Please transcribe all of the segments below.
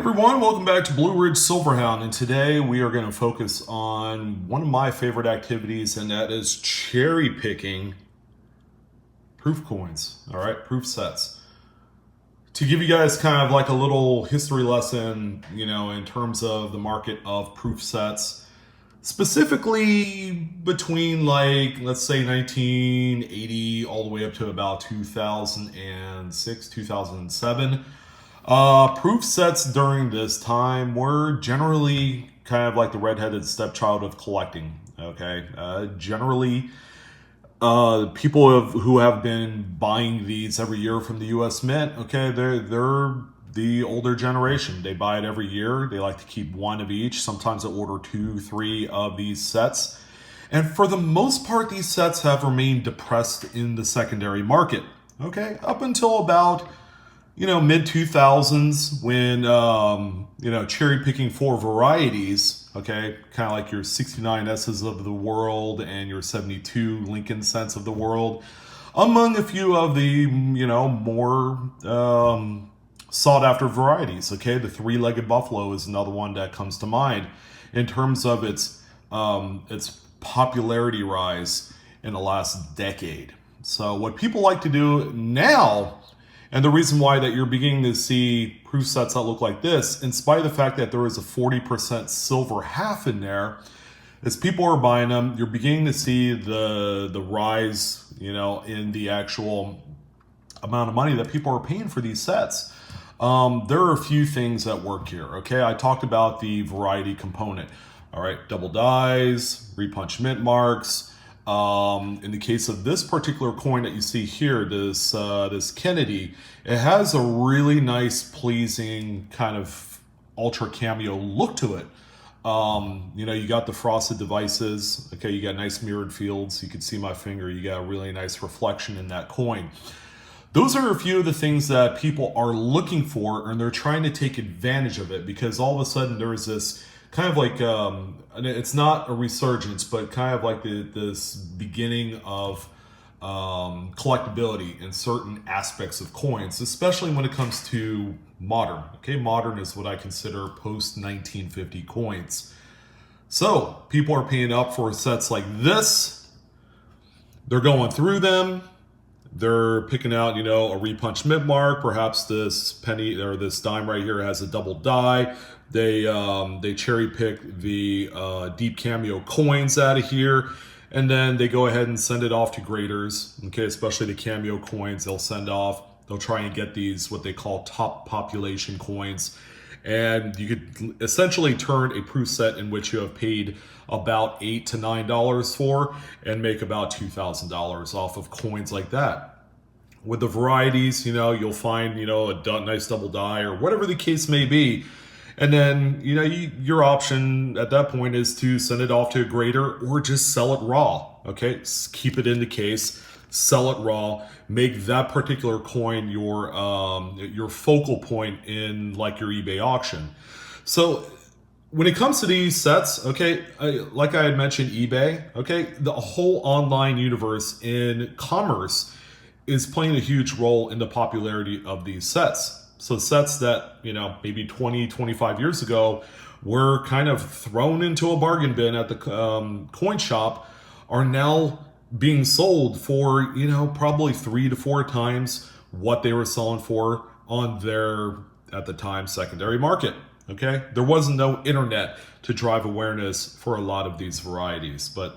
everyone, welcome back to Blue Ridge Silverhound, and today we are going to focus on one of my favorite activities, and that is cherry picking proof coins, all right, proof sets. To give you guys kind of like a little history lesson, in terms of the market of proof sets, specifically between let's say 1980 all the way up to about 2006, 2007. Proof sets during this time were generally kind of like the redheaded stepchild of collecting. Okay, generally, people who have been buying these every year from the U.S. Mint. Okay, they're the older generation. They buy it every year. They like to keep one of each. Sometimes they order 2, 3 of these sets, and for the most part, these sets have remained depressed in the secondary market. Okay, up until about mid 2000s when, cherry picking for varieties, okay, kind of like your 69S's of the world and your 72 Lincoln cents of the world, among a few of the, more sought after varieties, okay. The three-legged buffalo is another one that comes to mind in terms of its popularity rise in the last decade. So what people like to do now, and the reason why that you're beginning to see proof sets that look like this, in spite of the fact that there is a 40% silver half in there, as people are buying them, you're beginning to see the rise, in the actual amount of money that people are paying for these sets. There are a few things that work here, okay? I talked about the variety component. All right, double dies, repunch mint marks. In the case of this particular coin that you see here, this Kennedy, it has a really nice, pleasing kind of ultra cameo look to it. You got the frosted devices. Okay, you got nice mirrored fields. You can see my finger. You got a really nice reflection in that coin. Those are a few of the things that people are looking for, and they're trying to take advantage of it because all of a sudden there is this kind of like, it's not a resurgence, but kind of like this beginning of collectability in certain aspects of coins, especially when it comes to modern. Okay, modern is what I consider post-1950 coins. So people are paying up for sets like this. They're going through them. They're picking out, a repunch mint mark. Perhaps this penny or this dime right here has a double die. They cherry pick the deep cameo coins out of here, and then they go ahead and send it off to graders. Okay, especially the cameo coins, they'll send off. They'll try and get these what they call top population coins, and you could essentially turn a proof set in which you have paid about $8 to $9 for and make about $2,000 off of coins like that. With the varieties, you'll find a nice double die or whatever the case may be. And then, your option at that point is to send it off to a grader or just sell it raw. Okay, keep it in the case, sell it raw, make that particular coin your focal point in like your eBay auction. So when it comes to these sets, okay, like I had mentioned, eBay, okay, the whole online universe in commerce is playing a huge role in the popularity of these sets. So sets that, maybe 20, 25 years ago were kind of thrown into a bargain bin at the coin shop are now being sold for, probably 3 to 4 times what they were selling for on their, at the time, secondary market. Okay, there wasn't no internet to drive awareness for a lot of these varieties. But,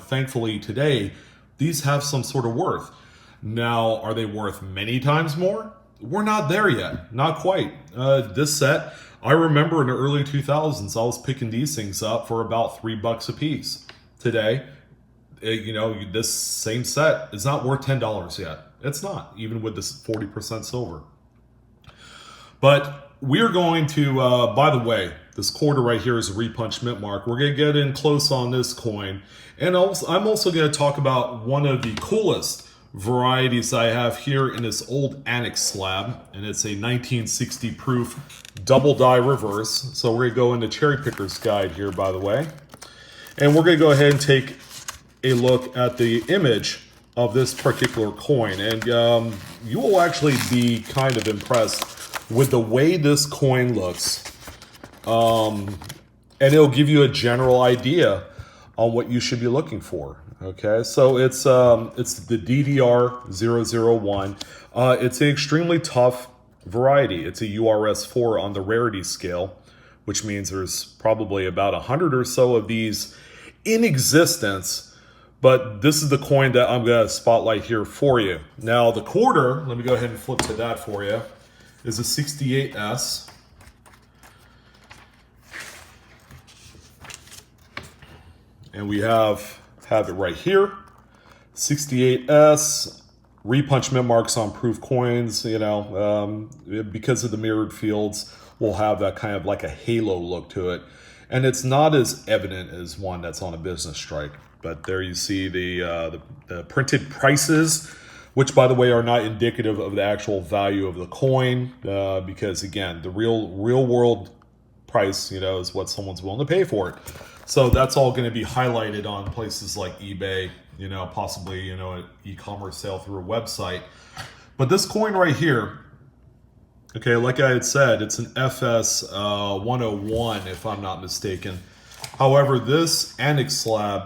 thankfully today, these have some sort of worth. Now, are they worth many times more? We're not there yet, not quite. This set, I remember in the early 2000s, I was picking these things up for about $3 a piece. Today, this same set is not worth $10 yet. It's not, even with this 40% silver. But we are going to, by the way, this quarter right here is a repunch mint mark. We're going to get in close on this coin. And I'm also going to talk about one of the coolest varieties I have here in this old annex slab, and it's a 1960 proof double die reverse. So we're gonna go into cherry picker's guide here, by the way, and we're gonna go ahead and take a look at the image of this particular coin, and you will actually be kind of impressed with the way this coin looks, and it'll give you a general idea on what you should be looking for. Okay, so it's the DDR001. It's an extremely tough variety. It's a URS4 on the rarity scale, which means there's probably about 100 or so of these in existence. But this is the coin that I'm going to spotlight here for you. Now the quarter, let me go ahead and flip to that for you, is a 68S. And we have it right here, 68S, repunch mint marks on proof coins, you know, because of the mirrored fields, will have that kind of like a halo look to it. And it's not as evident as one that's on a business strike. But there you see the printed prices, which by the way are not indicative of the actual value of the coin, because again, the real world price, you know, is what someone's willing to pay for it. So that's all going to be highlighted on places like eBay, you know, possibly, you know, an e-commerce sale through a website. But this coin right here, okay, like I had said, it's an FS 101 if I'm not mistaken. However, this annex slab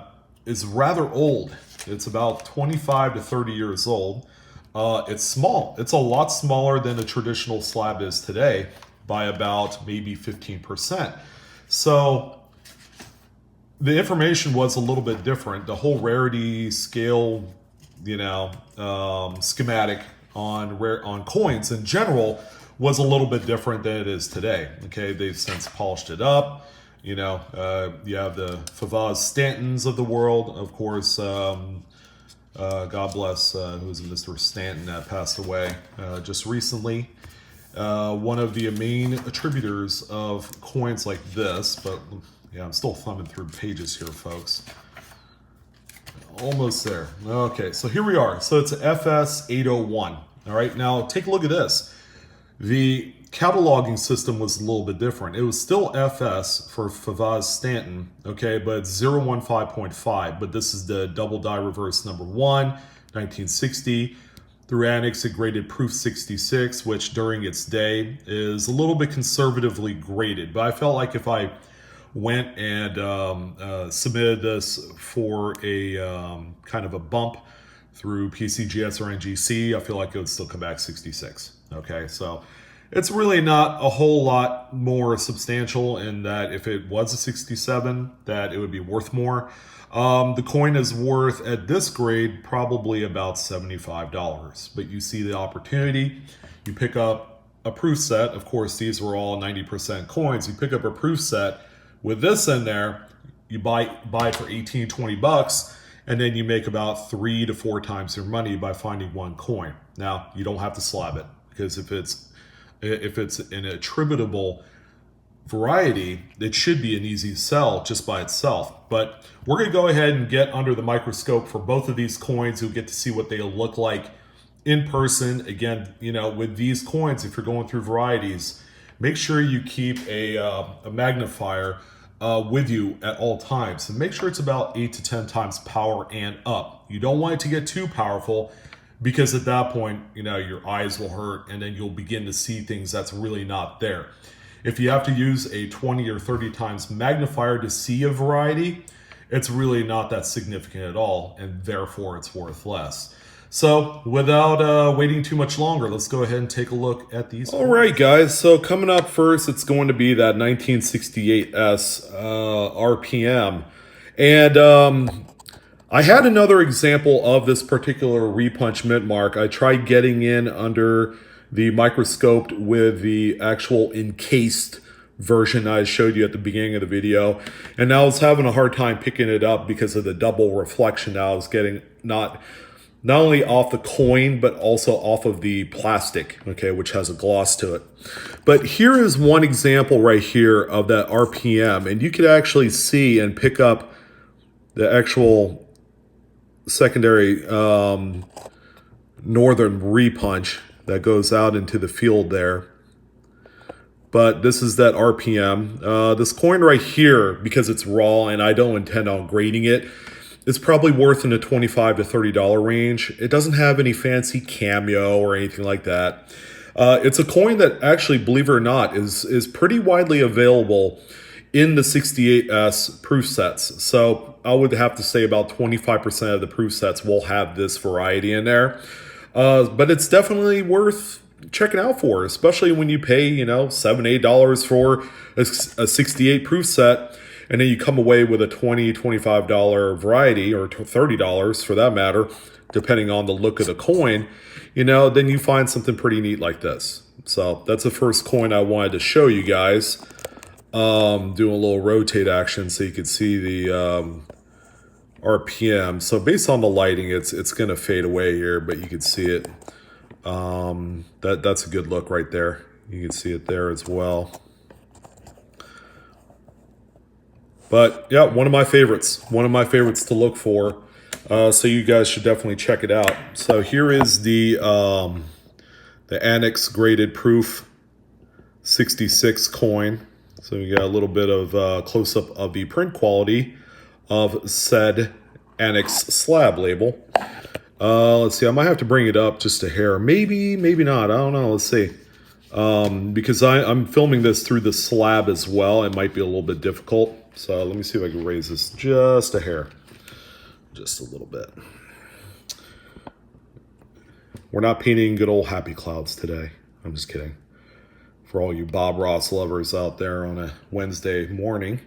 is rather old. It's about 25 to 30 years old. It's small. It's a lot smaller than a traditional slab is today by about maybe 15%. So the information was a little bit different. The whole rarity scale, you know, schematic on coins in general was a little bit different than it is today. Okay, they've since polished it up. You know, you have the Favaz Stantons of the world, of course. God bless, who's Mr. Stanton that passed away just recently. One of the main attributors of coins like this, but yeah, I'm still thumbing through pages here, folks. Almost there. Okay, so here we are. So it's an FS 801. All right, now take a look at this. The cataloging system was a little bit different. It was still FS for Favaz Stanton, okay, but it's 015.5. But this is the double die reverse number 1, 1960. Through Annex, it graded Proof 66, which during its day is a little bit conservatively graded. But I felt like if I went and submitted this for a kind of a bump through PCGS or NGC, I feel like it would still come back 66. Okay, so it's really not a whole lot more substantial in that if it was a 67, that it would be worth more. The coin is worth, at this grade, probably about $75. But you see the opportunity. You pick up a proof set. Of course, these were all 90% coins. You pick up a proof set with this in there, you buy it for 18, 20 bucks, and then you make about 3 to 4 times your money by finding one coin. Now, you don't have to slab it, because if it's an attributable variety, it should be an easy sell just by itself. But we're going to go ahead and get under the microscope for both of these coins. You'll get to see what they look like in person. Again, you know, with these coins, if you're going through varieties, make sure you keep a magnifier with you at all times, and make sure it's about 8 to 10 times power and up. You don't want it to get too powerful, because at that point, you know, your eyes will hurt and then you'll begin to see things that's really not there. If you have to use a 20 or 30 times magnifier to see a variety, it's really not that significant at all, and therefore it's worth less. So without waiting too much longer, let's go ahead and take a look at these. All right, guys. So coming up first, it's going to be that 1968S RPM. And I had another example of this particular repunch mint mark. I tried getting in under the microscope with the actual encased version I showed you at the beginning of the video. And I was having a hard time picking it up because of the double reflection that I was getting, not only off the coin, but also off of the plastic, okay, which has a gloss to it. But here is one example right here of that RPM, and you could actually see and pick up the actual secondary northern repunch that goes out into the field there. But this is that RPM. This coin right here, because it's raw and I don't intend on grading it, it's probably worth in the $25 to $30 range. It doesn't have any fancy cameo or anything like that. It's a coin that actually, believe it or not, is pretty widely available in the 68S proof sets. So I would have to say about 25% of the proof sets will have this variety in there. But it's definitely worth checking out for, especially when you pay, $7, $8 for a 68 proof set, and then you come away with a $20, $25 variety, or $30 for that matter, depending on the look of the coin, then you find something pretty neat like this. So that's the first coin I wanted to show you guys. Doing a little rotate action so you can see the RPM. So based on the lighting, it's going to fade away here, but you can see it. That's a good look right there. You can see it there as well. But yeah, one of my favorites to look for. So you guys should definitely check it out. So here is the Annex graded proof 66 coin. So we got a little bit of close-up of the print quality of said Annex slab label. Let's see, I might have to bring it up just a hair. Maybe not, I don't know, let's see. Because I'm filming this through the slab as well. It might be a little bit difficult. So let me see if I can raise this just a hair. Just a little bit. We're not painting good old happy clouds today. I'm just kidding. For all you Bob Ross lovers out there on a Wednesday morning.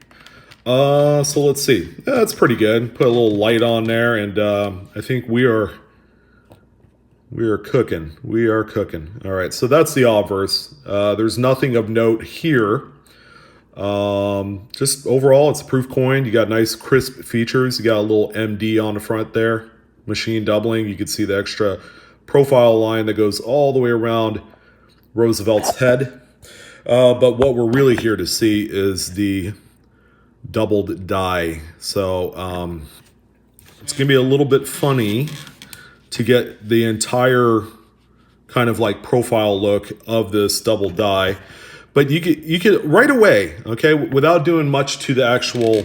So let's see. That's pretty good. Put a little light on there, and I think we are cooking. We are cooking. All right, so that's the obverse. There's nothing of note here. Just overall, it's a proof coin. You got nice crisp features. You got a little MD on the front there. Machine doubling. You can see the extra profile line that goes all the way around Roosevelt's head. But what we're really here to see is the doubled die. So it's going to be a little bit funny to get the entire kind of like profile look of this double die. But you could right away, okay, without doing much to the actual,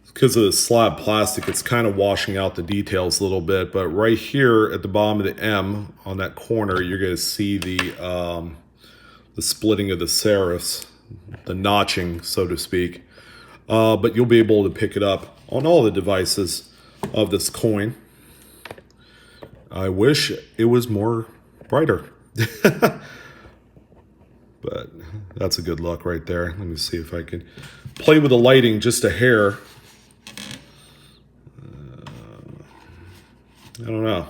because of the slab plastic, it's kind of washing out the details a little bit. But right here at the bottom of the M on that corner, you're going to see the splitting of the serifs, the notching, so to speak. But you'll be able to pick it up on all the devices of this coin. I wish it was more brighter. But that's a good look right there. Let me see if I can play with the lighting just a hair. I don't know.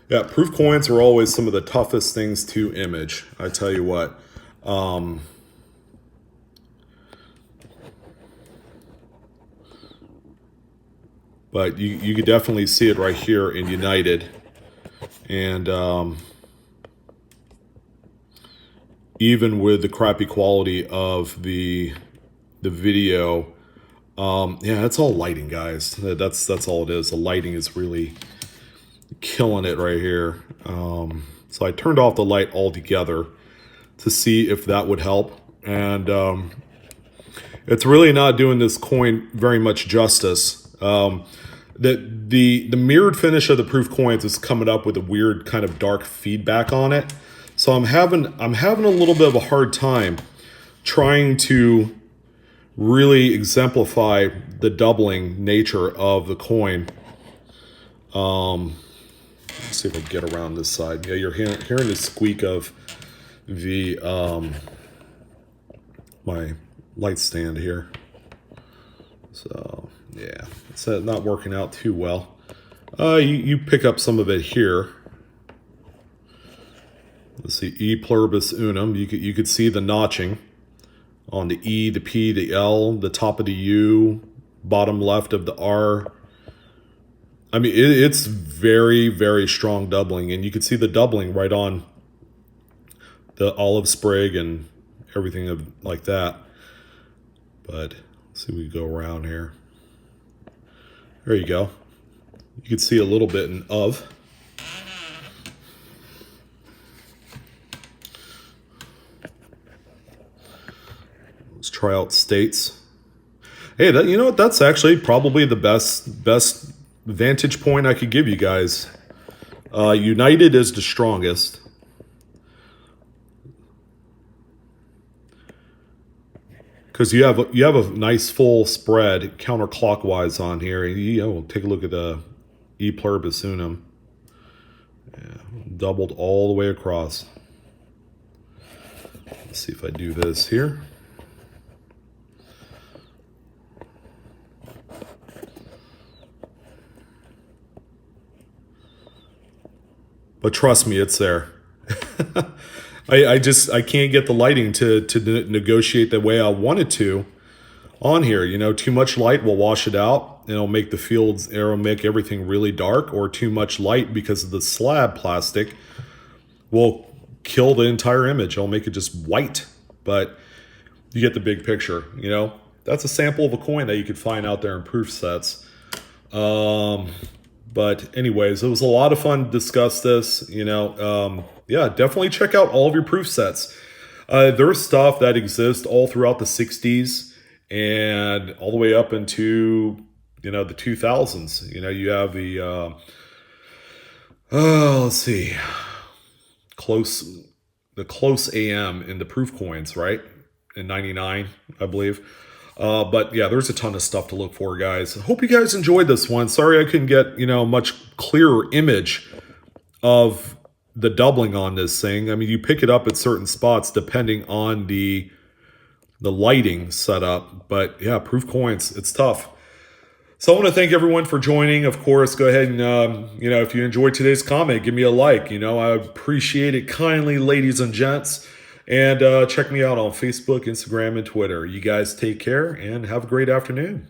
Yeah, proof coins are always some of the toughest things to image. I tell you what. But you could definitely see it right here in United. And even with the crappy quality of the video, yeah, it's all lighting, guys. That's all it is. The lighting is really killing it right here. So I turned off the light altogether to see if that would help. And it's really not doing this coin very much justice. The mirrored finish of the proof coins is coming up with a weird kind of dark feedback on it. So I'm having a little bit of a hard time trying to really exemplify the doubling nature of the coin. Let's see if I can get around this side. Yeah, you're hearing the squeak of the my light stand here. So yeah, it's not working out too well. You pick up some of it here. Let's see, E pluribus unum. You could see the notching on the E, the P, the L, the top of the U, bottom left of the R. I mean, it's very, very strong doubling, and you can see the doubling right on the olive sprig and everything like that. But let's see if we go around here. There you go. You can see a little bit in of. Let's try out states. Hey, you know what? That's actually probably the best vantage point I could give you guys. United is the strongest. Because you have a nice full spread counterclockwise on here. Take a look at the E pluribus unum. Yeah, doubled all the way across. Let's see if I do this here. But trust me, it's there. I can't get the lighting to negotiate the way I wanted to on here. Too much light will wash it out. It'll make the fields, it'll make everything really dark, or too much light because of the slab plastic will kill the entire image. It'll make it just white, but you get the big picture. That's a sample of a coin that you could find out there in proof sets. But anyways, it was a lot of fun to discuss this. Yeah, definitely check out all of your proof sets. There's stuff that exists all throughout the 60s and all the way up into, the 2000s. You have the, let's see, the close AM in the proof coins, right? In 99, I believe. But yeah, there's a ton of stuff to look for, guys. I hope you guys enjoyed this one. Sorry I couldn't get, much clearer image of the doubling on this thing. I mean, you pick it up at certain spots depending on the lighting setup. But yeah, proof coins, it's tough. So I want to thank everyone for joining. Of course, go ahead and, if you enjoyed today's comment, give me a like. I appreciate it kindly, ladies and gents. And check me out on Facebook, Instagram, and Twitter. You guys take care and have a great afternoon.